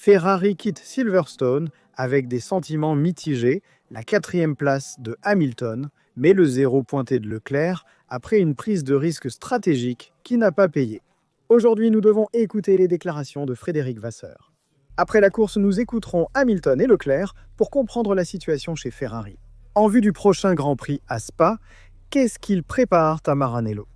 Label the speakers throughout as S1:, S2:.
S1: Ferrari quitte Silverstone avec des sentiments mitigés, la quatrième place de Hamilton, mais le zéro pointé de Leclerc après une prise de risque stratégique qui n'a pas payé. Aujourd'hui, nous devons écouter les déclarations de Frédéric Vasseur. Après la course, nous écouterons Hamilton et Leclerc pour comprendre la situation chez Ferrari. En vue du prochain Grand Prix à Spa, qu'est-ce qu'ils préparent à Maranello?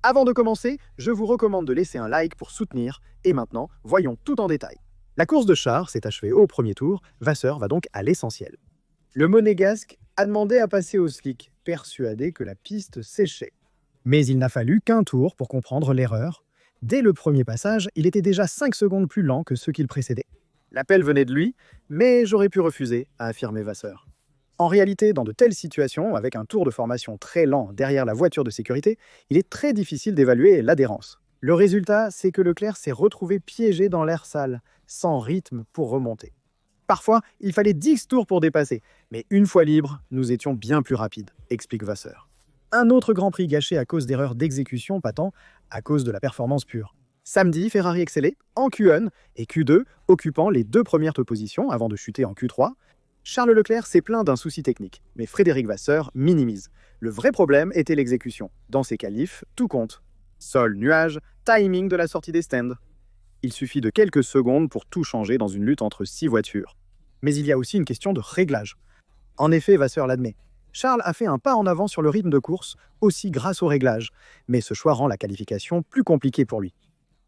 S1: Avant de commencer, je vous recommande de laisser un like pour soutenir. Et maintenant, voyons tout en détail. La course de chars s'est achevée au premier tour, Vasseur va donc à l'essentiel. Le monégasque a demandé à passer au slick, persuadé que la piste séchait. Mais il n'a fallu qu'un tour pour comprendre l'erreur. Dès le premier passage, il était déjà 5 secondes plus lent que ceux qui le précédaient. L'appel venait de lui, mais j'aurais pu refuser, a affirmé Vasseur. En réalité, dans de telles situations, avec un tour de formation très lent derrière la voiture de sécurité, il est très difficile d'évaluer l'adhérence. Le résultat, c'est que Leclerc s'est retrouvé piégé dans l'air sale, sans rythme pour remonter. Parfois, il fallait 10 tours pour dépasser, mais une fois libre, nous étions bien plus rapides, explique Vasseur. Un autre Grand Prix gâché à cause d'erreurs d'exécution, pas tant à cause de la performance pure. Samedi, Ferrari excellait en Q1 et Q2, occupant les 2 premières positions avant de chuter en Q3. Charles Leclerc s'est plaint d'un souci technique, mais Frédéric Vasseur minimise. Le vrai problème était l'exécution. Dans ces qualifs, tout compte. Sol, nuage, timing de la sortie des stands. Il suffit de quelques secondes pour tout changer dans une lutte entre 6 voitures. Mais il y a aussi une question de réglage. En effet, Vasseur l'admet. Charles a fait un pas en avant sur le rythme de course, aussi grâce au réglage. Mais ce choix rend la qualification plus compliquée pour lui.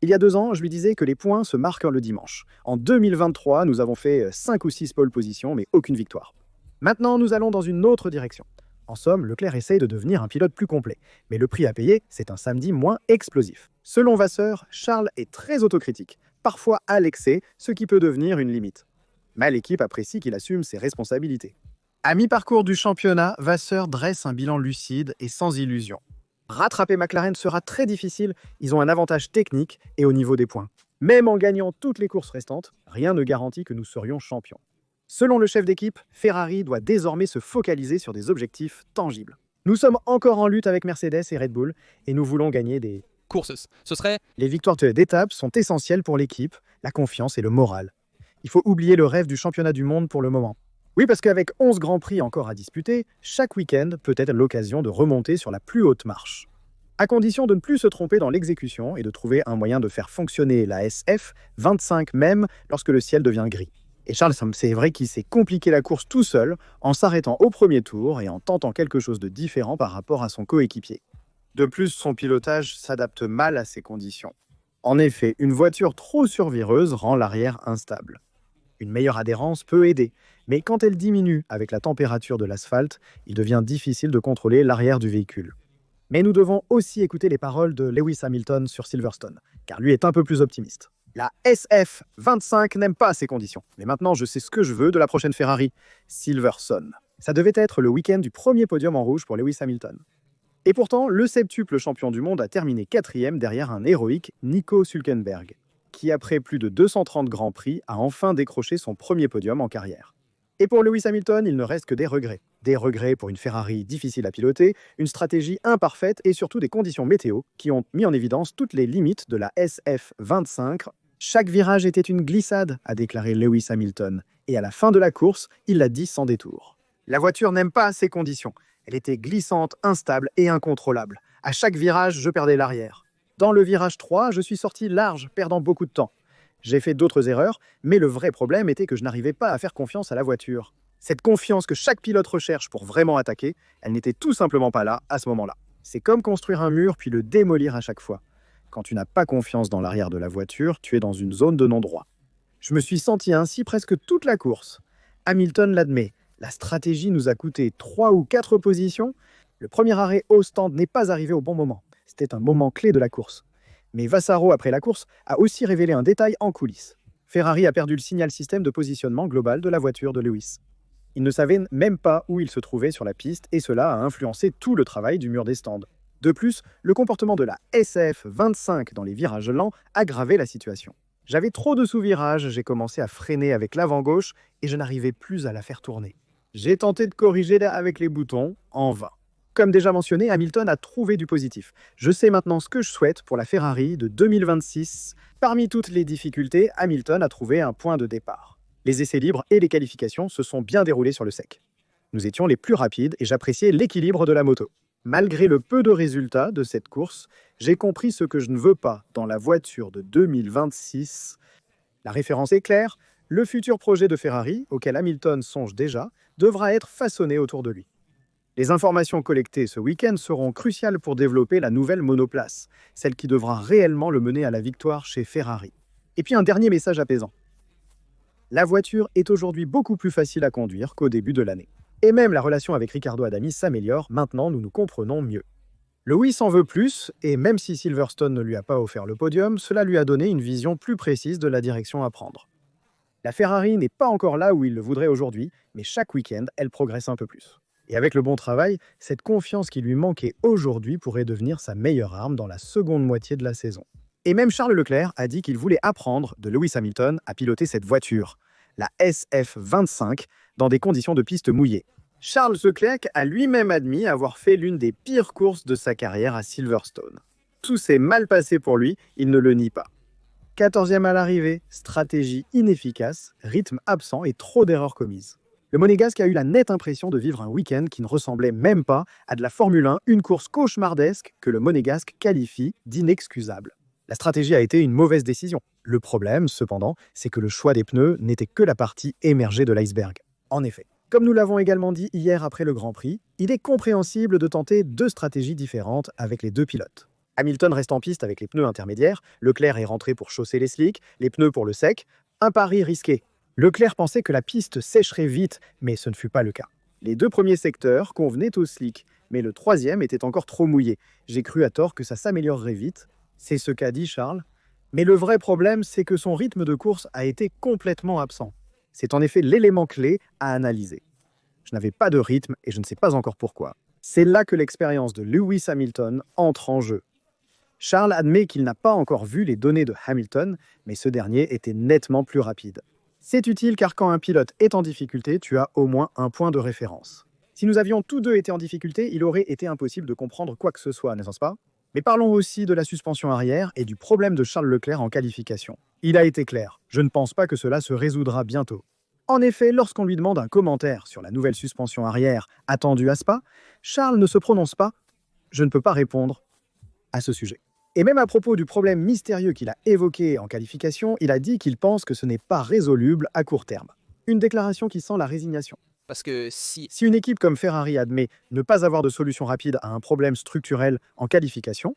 S1: Il y a 2 ans, je lui disais que les points se marquent le dimanche. En 2023, nous avons fait 5 ou 6 pole positions, mais aucune victoire. Maintenant, nous allons dans une autre direction. En somme, Leclerc essaye de devenir un pilote plus complet. Mais le prix à payer, c'est un samedi moins explosif. Selon Vasseur, Charles est très autocritique, parfois à l'excès, ce qui peut devenir une limite. Mais l'équipe apprécie qu'il assume ses responsabilités. À mi-parcours du championnat, Vasseur dresse un bilan lucide et sans illusion. Rattraper McLaren sera très difficile, ils ont un avantage technique et au niveau des points. Même en gagnant toutes les courses restantes, rien ne garantit que nous serions champions. Selon le chef d'équipe, Ferrari doit désormais se focaliser sur des objectifs tangibles. Nous sommes encore en lutte avec Mercedes et Red Bull et nous voulons gagner des
S2: courses. Ce serait
S1: Les victoires d'étape sont essentielles pour l'équipe, la confiance et le moral. Il faut oublier le rêve du championnat du monde pour le moment. Oui, parce qu'avec 11 Grands Prix encore à disputer, chaque week-end peut être l'occasion de remonter sur la plus haute marche. À condition de ne plus se tromper dans l'exécution et de trouver un moyen de faire fonctionner la SF25 même lorsque le ciel devient gris. Et Charles, c'est vrai qu'il s'est compliqué la course tout seul en s'arrêtant au premier tour et en tentant quelque chose de différent par rapport à son coéquipier. De plus, son pilotage s'adapte mal à ces conditions. En effet, une voiture trop survireuse rend l'arrière instable. Une meilleure adhérence peut aider, mais quand elle diminue avec la température de l'asphalte, il devient difficile de contrôler l'arrière du véhicule. Mais nous devons aussi écouter les paroles de Lewis Hamilton sur Silverstone, car lui est un peu plus optimiste. La SF25 n'aime pas ces conditions, mais maintenant je sais ce que je veux de la prochaine Ferrari, Silverstone. Ça devait être le week-end du premier podium en rouge pour Lewis Hamilton. Et pourtant, le septuple champion du monde a terminé 4e derrière un héroïque Nico Hülkenberg, qui après plus de 230 Grands Prix a enfin décroché son premier podium en carrière. Et pour Lewis Hamilton, il ne reste que des regrets. Des regrets pour une Ferrari difficile à piloter, une stratégie imparfaite et surtout des conditions météo qui ont mis en évidence toutes les limites de la SF25. Chaque virage était une glissade, a déclaré Lewis Hamilton. Et à la fin de la course, il l'a dit sans détour. La voiture n'aime pas ces conditions. Elle était glissante, instable et incontrôlable. À chaque virage, je perdais l'arrière. Dans le virage 3, je suis sorti large, perdant beaucoup de temps. J'ai fait d'autres erreurs, mais le vrai problème était que je n'arrivais pas à faire confiance à la voiture. Cette confiance que chaque pilote recherche pour vraiment attaquer, elle n'était tout simplement pas là à ce moment-là. C'est comme construire un mur puis le démolir à chaque fois. Quand tu n'as pas confiance dans l'arrière de la voiture, tu es dans une zone de non-droit. Je me suis senti ainsi presque toute la course. Hamilton l'admet, la stratégie nous a coûté 3 ou 4 positions. Le premier arrêt au stand n'est pas arrivé au bon moment. C'était un moment clé de la course. Mais Vassaro, après la course, a aussi révélé un détail en coulisses. Ferrari a perdu le signal système de positionnement global de la voiture de Lewis. Il ne savait même pas où il se trouvait sur la piste et cela a influencé tout le travail du mur des stands. De plus, le comportement de la SF25 dans les virages lents aggravait la situation. J'avais trop de sous-virages, j'ai commencé à freiner avec l'avant gauche et je n'arrivais plus à la faire tourner. J'ai tenté de corriger avec les boutons, en vain. Comme déjà mentionné, Hamilton a trouvé du positif. Je sais maintenant ce que je souhaite pour la Ferrari de 2026. Parmi toutes les difficultés, Hamilton a trouvé un point de départ. Les essais libres et les qualifications se sont bien déroulés sur le sec. Nous étions les plus rapides et j'appréciais l'équilibre de la moto. Malgré le peu de résultats de cette course, j'ai compris ce que je ne veux pas dans la voiture de 2026. La référence est claire, le futur projet de Ferrari, auquel Hamilton songe déjà, devra être façonné autour de lui. Les informations collectées ce week-end seront cruciales pour développer la nouvelle monoplace, celle qui devra réellement le mener à la victoire chez Ferrari. Et puis un dernier message apaisant. La voiture est aujourd'hui beaucoup plus facile à conduire qu'au début de l'année. Et même la relation avec Riccardo Adami s'améliore, maintenant nous nous comprenons mieux. Lewis en veut plus, et même si Silverstone ne lui a pas offert le podium, cela lui a donné une vision plus précise de la direction à prendre. La Ferrari n'est pas encore là où il le voudrait aujourd'hui, mais chaque week-end, elle progresse un peu plus. Et avec le bon travail, cette confiance qui lui manquait aujourd'hui pourrait devenir sa meilleure arme dans la seconde moitié de la saison. Et même Charles Leclerc a dit qu'il voulait apprendre de Lewis Hamilton à piloter cette voiture, la SF25, dans des conditions de piste mouillées. Charles Leclerc a lui-même admis avoir fait l'une des pires courses de sa carrière à Silverstone. Tout s'est mal passé pour lui, il ne le nie pas. 14e à l'arrivée, stratégie inefficace, rythme absent et trop d'erreurs commises. Le Monégasque a eu la nette impression de vivre un week-end qui ne ressemblait même pas à de la Formule 1, une course cauchemardesque que le Monégasque qualifie d'inexcusable. La stratégie a été une mauvaise décision. Le problème, cependant, c'est que le choix des pneus n'était que la partie émergée de l'iceberg. En effet, comme nous l'avons également dit hier après le Grand Prix, il est compréhensible de tenter deux stratégies différentes avec les deux pilotes. Hamilton reste en piste avec les pneus intermédiaires, Leclerc est rentré pour chausser les slicks, les pneus pour le sec, un pari risqué. Leclerc pensait que la piste sécherait vite, mais ce ne fut pas le cas. Les deux premiers secteurs convenaient aux slicks, mais le troisième était encore trop mouillé. J'ai cru à tort que ça s'améliorerait vite. C'est ce qu'a dit Charles. Mais le vrai problème, c'est que son rythme de course a été complètement absent. C'est en effet l'élément clé à analyser. Je n'avais pas de rythme et je ne sais pas encore pourquoi. C'est là que l'expérience de Lewis Hamilton entre en jeu. Charles admet qu'il n'a pas encore vu les données de Hamilton, mais ce dernier était nettement plus rapide. C'est utile car quand un pilote est en difficulté, tu as au moins un point de référence. Si nous avions tous deux été en difficulté, il aurait été impossible de comprendre quoi que ce soit, n'est-ce pas? Mais parlons aussi de la suspension arrière et du problème de Charles Leclerc en qualification. Il a été clair, je ne pense pas que cela se résoudra bientôt. En effet, lorsqu'on lui demande un commentaire sur la nouvelle suspension arrière attendue à Spa, Charles ne se prononce pas « je ne peux pas répondre » à ce sujet. Et même à propos du problème mystérieux qu'il a évoqué en qualification, il a dit qu'il pense que ce n'est pas résoluble à court terme. Une déclaration qui sent la résignation.
S2: Parce que si
S1: Si une équipe comme Ferrari admet ne pas avoir de solution rapide à un problème structurel en qualification,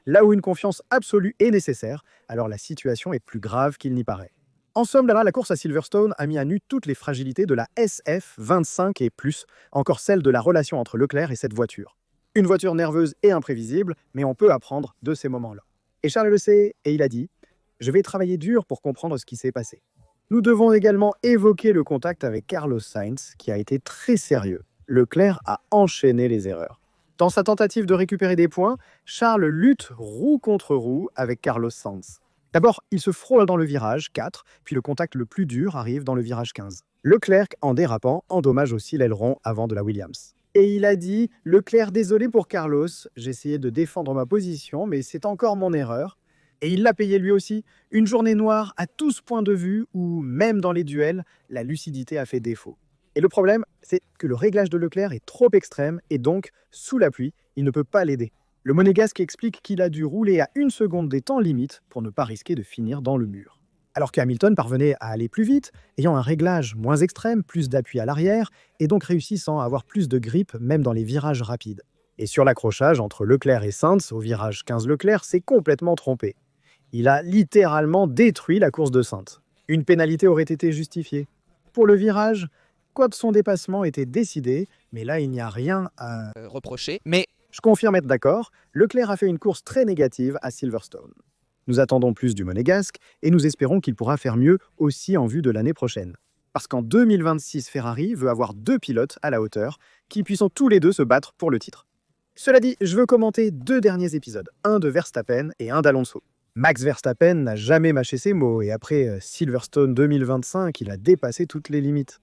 S1: là où une confiance absolue est nécessaire, alors la situation est plus grave qu'il n'y paraît. En somme, là, la course à Silverstone a mis à nu toutes les fragilités de la SF25 et plus, encore celle de la relation entre Leclerc et cette voiture. Une voiture nerveuse et imprévisible, mais on peut apprendre de ces moments-là. Et Charles le sait, et il a dit « Je vais travailler dur pour comprendre ce qui s'est passé ». Nous devons également évoquer le contact avec Carlos Sainz, qui a été très sérieux. Leclerc a enchaîné les erreurs. Dans sa tentative de récupérer des points, Charles lutte roue contre roue avec Carlos Sainz. D'abord, il se frôle dans le virage 4, puis le contact le plus dur arrive dans le virage 15. Leclerc, en dérapant, endommage aussi l'aileron avant de la Williams. Et il a dit « Leclerc, désolé pour Carlos, j'essayais de défendre ma position, mais c'est encore mon erreur. » Et il l'a payé lui aussi. Une journée noire à tous points de vue où, même dans les duels, la lucidité a fait défaut. Et le problème, c'est que le réglage de Leclerc est trop extrême et donc, sous la pluie, il ne peut pas l'aider. Le Monégasque explique qu'il a dû rouler à 1 seconde des temps limites pour ne pas risquer de finir dans le mur. Alors que Hamilton parvenait à aller plus vite, ayant un réglage moins extrême, plus d'appui à l'arrière, et donc réussissant à avoir plus de grippe même dans les virages rapides. Et sur l'accrochage entre Leclerc et Sainz, au virage 15 Leclerc, s'est complètement trompé. Il a littéralement détruit la course de Sainz. Une pénalité aurait été justifiée. Pour le virage, quoi de son dépassement était décidé, mais là il n'y a rien à
S2: reprocher, mais
S1: Je confirme être d'accord, Leclerc a fait une course très négative à Silverstone. Nous attendons plus du Monégasque et nous espérons qu'il pourra faire mieux aussi en vue de l'année prochaine. Parce qu'en 2026, Ferrari veut avoir 2 pilotes à la hauteur qui puissent tous les deux se battre pour le titre. Cela dit, je veux commenter 2 derniers épisodes, un de Verstappen et un d'Alonso. Max Verstappen n'a jamais mâché ses mots et après Silverstone 2025, il a dépassé toutes les limites.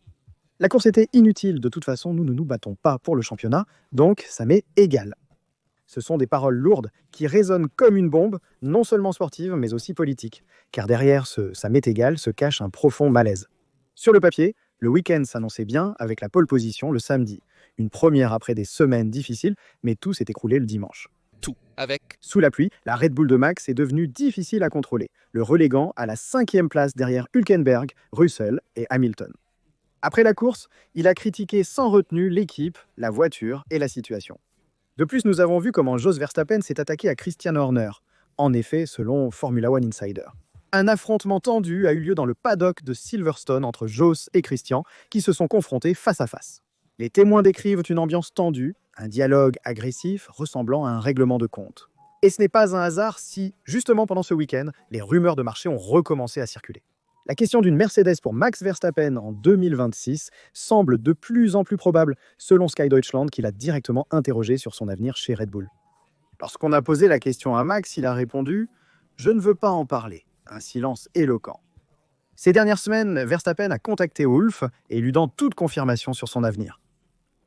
S1: La course était inutile, de toute façon, nous ne nous battons pas pour le championnat, donc ça m'est égal. Ce sont des paroles lourdes qui résonnent comme une bombe, non seulement sportive, mais aussi politique, car derrière ce ça m'est égal se cache un profond malaise. Sur le papier, le week-end s'annonçait bien avec la pole position le samedi, une première après des semaines difficiles, mais tout s'est écroulé le dimanche.
S2: tout avec
S1: Sous la pluie, la Red Bull de Max est devenue difficile à contrôler, le reléguant à la 5e place derrière Hülkenberg, Russell et Hamilton. Après la course, il a critiqué sans retenue l'équipe, la voiture et la situation. De plus, nous avons vu comment Jos Verstappen s'est attaqué à Christian Horner. En effet, selon Formula One Insider. Un affrontement tendu a eu lieu dans le paddock de Silverstone entre Jos et Christian, qui se sont confrontés face à face. Les témoins décrivent une ambiance tendue, un dialogue agressif ressemblant à un règlement de compte. Et ce n'est pas un hasard si, justement pendant ce week-end, les rumeurs de marché ont recommencé à circuler. La question d'une Mercedes pour Max Verstappen en 2026 semble de plus en plus probable, selon Sky Deutschland, qui l'a directement interrogé sur son avenir chez Red Bull. Lorsqu'on a posé la question à Max, il a répondu « Je ne veux pas en parler », un silence éloquent. Ces dernières semaines, Verstappen a contacté Wolff, éludant toute confirmation sur son avenir.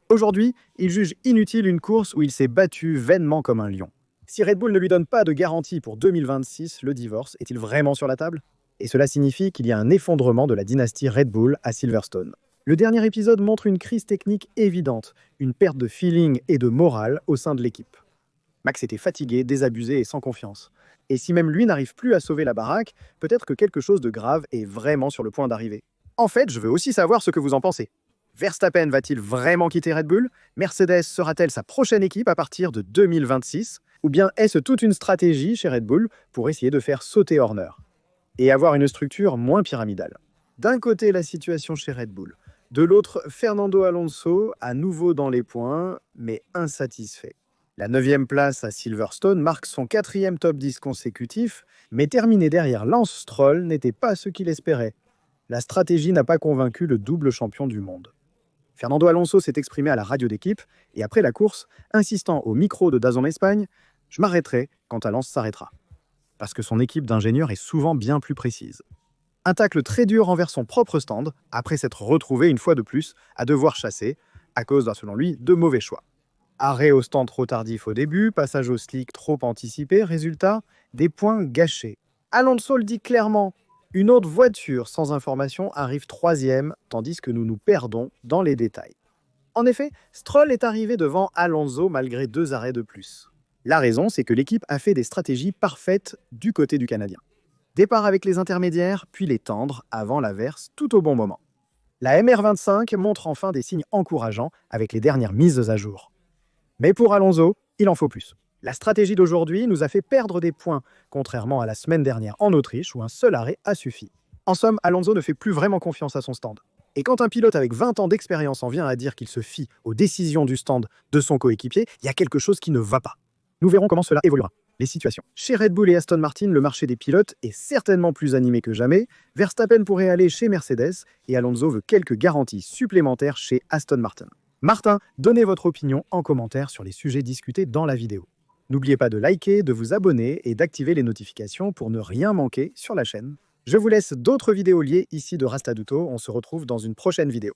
S1: Aujourd'hui, il juge inutile une course où il s'est battu vainement comme un lion. Si Red Bull ne lui donne pas de garantie pour 2026, le divorce est-il vraiment sur la table ? Et cela signifie qu'il y a un effondrement de la dynastie Red Bull à Silverstone. Le dernier épisode montre une crise technique évidente, une perte de feeling et de morale au sein de l'équipe. Max était fatigué, désabusé et sans confiance. Et si même lui n'arrive plus à sauver la baraque, peut-être que quelque chose de grave est vraiment sur le point d'arriver. En fait, je veux aussi savoir ce que vous en pensez. Verstappen va-t-il vraiment quitter Red Bull ? Mercedes sera-t-elle sa prochaine équipe à partir de 2026 ? Ou bien est-ce toute une stratégie chez Red Bull pour essayer de faire sauter Horner et avoir une structure moins pyramidale ? D'un côté, la situation chez Red Bull. De l'autre, Fernando Alonso, à nouveau dans les points, mais insatisfait. La 9e place à Silverstone marque son 4e top 10 consécutif, mais terminer derrière Lance Stroll n'était pas ce qu'il espérait. La stratégie n'a pas convaincu le double champion du monde. Fernando Alonso s'est exprimé à la radio d'équipe et après la course, insistant au micro de DAZN Espagne, « Je m'arrêterai quand Lance s'arrêtera ». Parce que son équipe d'ingénieurs est souvent bien plus précise. Un tacle très dur envers son propre stand, après s'être retrouvé une fois de plus à devoir chasser, à cause, selon lui, de mauvais choix. Arrêt au stand trop tardif au début, passage au slick trop anticipé, résultat, des points gâchés. Alonso le dit clairement, une autre voiture sans information arrive 3e, tandis que nous nous perdons dans les détails. En effet, Stroll est arrivé devant Alonso malgré 2 arrêts de plus. La raison, c'est que l'équipe a fait des stratégies parfaites du côté du Canadien. Départ avec les intermédiaires, puis les tendres, avant l'averse, tout au bon moment. La MR25 montre enfin des signes encourageants avec les dernières mises à jour. Mais pour Alonso, il en faut plus. La stratégie d'aujourd'hui nous a fait perdre des points, contrairement à la semaine dernière en Autriche où un seul arrêt a suffi. En somme, Alonso ne fait plus vraiment confiance à son stand. Et quand un pilote avec 20 ans d'expérience en vient à dire qu'il se fie aux décisions du stand de son coéquipier, il y a quelque chose qui ne va pas. Nous verrons comment cela évoluera. Les situations. Chez Red Bull et Aston Martin, le marché des pilotes est certainement plus animé que jamais. Verstappen pourrait aller chez Mercedes et Alonso veut quelques garanties supplémentaires chez Aston Martin. Martin, donnez votre opinion en commentaire sur les sujets discutés dans la vidéo. N'oubliez pas de liker, de vous abonner et d'activer les notifications pour ne rien manquer sur la chaîne. Je vous laisse d'autres vidéos liées ici de Rastaduto. On se retrouve dans une prochaine vidéo.